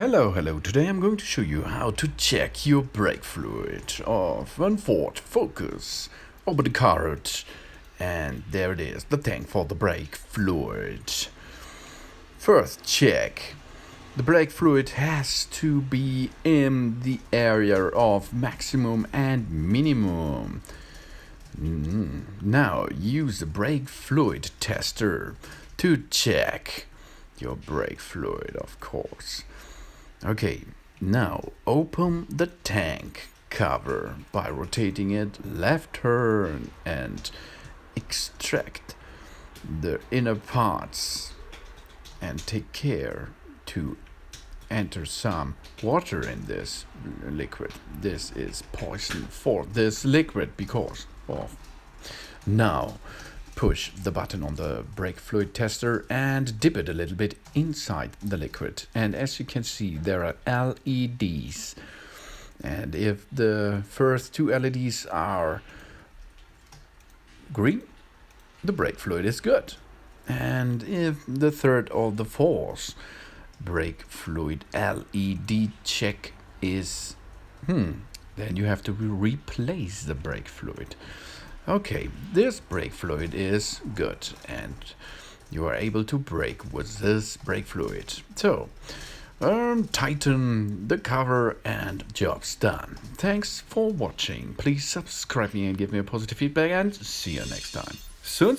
Hello, today I'm going to show you how to check your brake fluid of one Ford Focus. Open the carrot, and there it is, the tank for the brake fluid. First check. The brake fluid has to be in the area of maximum and minimum. Now use the brake fluid tester to check your brake fluid, of course. Okay, now open the tank cover by rotating it left turn and extract the inner parts and take care to enter some water in this liquid. This is poison for this liquid because of. Now push the button on the brake fluid tester and dip it a little bit inside the liquid. And as you can see, there are LEDs. And if the first two LEDs are green, the brake fluid is good. And if the third or the fourth brake fluid LED check is then you have to replace the brake fluid. Okay, this brake fluid is good and you are able to brake with this brake fluid. So, tighten the cover and job's done. Thanks for watching. Please subscribe me and give me a positive feedback and see you next time. Soon.